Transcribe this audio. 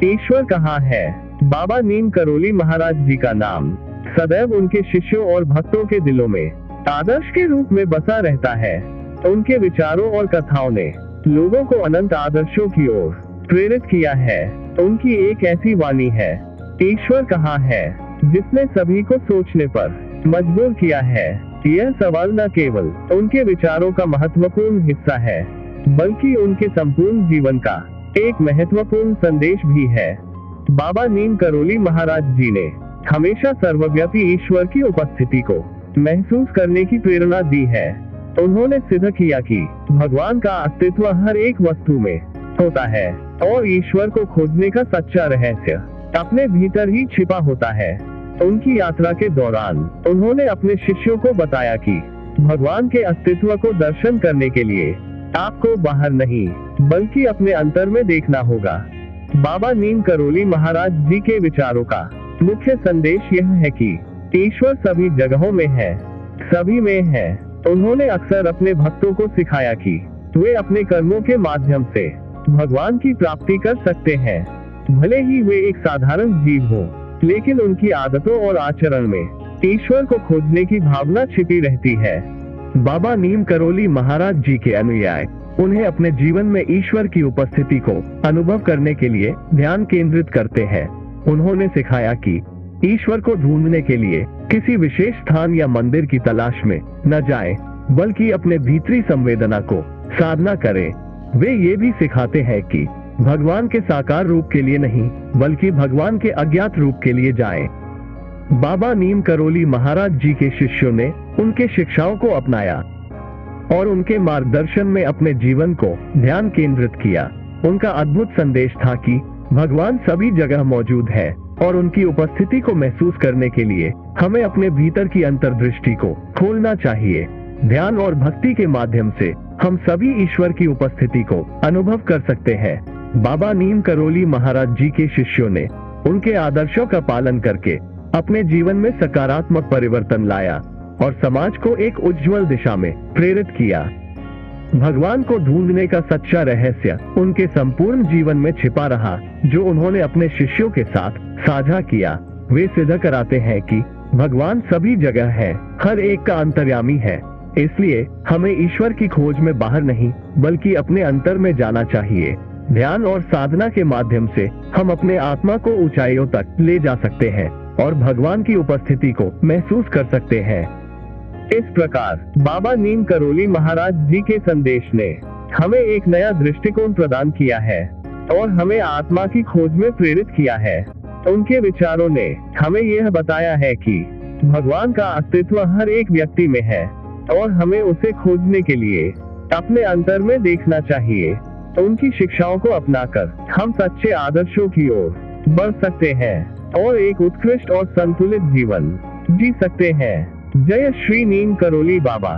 ईश्वर कहाँ है? बाबा नीम करोली महाराज जी का नाम सदैव उनके शिष्यों और भक्तों के दिलों में आदर्श के रूप में बसा रहता है। उनके विचारों और कथाओं ने लोगों को अनंत आदर्शों की ओर प्रेरित किया है। उनकी एक ऐसी वाणी है, ईश्वर कहाँ है, जिसने सभी को सोचने पर मजबूर किया है। यह सवाल न केवल उनके विचारों का महत्वपूर्ण हिस्सा है, बल्कि उनके संपूर्ण जीवन का एक महत्वपूर्ण संदेश भी है। बाबा नीम करोली महाराज जी ने हमेशा सर्वव्यापी ईश्वर की उपस्थिति को महसूस करने की प्रेरणा दी है। उन्होंने सिद्ध किया कि भगवान का अस्तित्व हर एक वस्तु में होता है और ईश्वर को खोजने का सच्चा रहस्य अपने भीतर ही छिपा होता है। उनकी यात्रा के दौरान उन्होंने अपने शिष्यों को बताया कि भगवान के अस्तित्व को दर्शन करने के लिए आपको बाहर नहीं, बल्कि अपने अंतर में देखना होगा। बाबा नीम करोली महाराज जी के विचारों का मुख्य संदेश यह है कि ईश्वर सभी जगहों में है, सभी में है। उन्होंने अक्सर अपने भक्तों को सिखाया कि वे अपने कर्मों के माध्यम से भगवान की प्राप्ति कर सकते हैं। भले ही वे एक साधारण जीव हो, लेकिन उनकी आदतों और आचरण में ईश्वर को खोजने की भावना छिपी रहती है। बाबा नीम करोली महाराज जी के अनुयायी उन्हें अपने जीवन में ईश्वर की उपस्थिति को अनुभव करने के लिए ध्यान केंद्रित करते हैं। उन्होंने सिखाया कि ईश्वर को ढूंढने के लिए किसी विशेष स्थान या मंदिर की तलाश में न जाएं, बल्कि अपने भीतरी संवेदना को साधना करें। वे ये भी सिखाते हैं कि भगवान के साकार रूप के लिए नहीं, बल्कि भगवान के अज्ञात रूप के लिए जाएं। बाबा नीम करोली महाराज जी के शिष्यों ने उनके शिक्षाओं को अपनाया और उनके मार्गदर्शन में अपने जीवन को ध्यान केंद्रित किया। उनका अद्भुत संदेश था कि भगवान सभी जगह मौजूद है और उनकी उपस्थिति को महसूस करने के लिए हमें अपने भीतर की अंतर्दृष्टि को खोलना चाहिए। ध्यान और भक्ति के माध्यम से हम सभी ईश्वर की उपस्थिति को अनुभव कर सकते हैं। बाबा नीम करोली महाराज जी के शिष्यों ने उनके आदर्शों का पालन करके अपने जीवन में सकारात्मक परिवर्तन लाया और समाज को एक उज्जवल दिशा में प्रेरित किया। भगवान को ढूंढने का सच्चा रहस्य उनके संपूर्ण जीवन में छिपा रहा, जो उन्होंने अपने शिष्यों के साथ साझा किया। वे सिद्ध कराते हैं कि भगवान सभी जगह है, हर एक का अंतर्यामी है। इसलिए हमें ईश्वर की खोज में बाहर नहीं, बल्कि अपने अंतर में जाना चाहिए। ध्यान और साधना के माध्यम से हम अपने आत्मा को ऊंचाइयों तक ले जा सकते हैं और भगवान की उपस्थिति को महसूस कर सकते हैं। इस प्रकार बाबा नीम करोली महाराज जी के संदेश ने हमें एक नया दृष्टिकोण प्रदान किया है और हमें आत्मा की खोज में प्रेरित किया है। उनके विचारों ने हमें यह बताया है कि भगवान का अस्तित्व हर एक व्यक्ति में है और हमें उसे खोजने के लिए अपने अंतर में देखना चाहिए। उनकी शिक्षाओं को अपनाकर हम सच्चे आदर्शों की ओर बढ़ सकते हैं और एक उत्कृष्ट और संतुलित जीवन जी सकते हैं। जय श्री नीम करोली बाबा।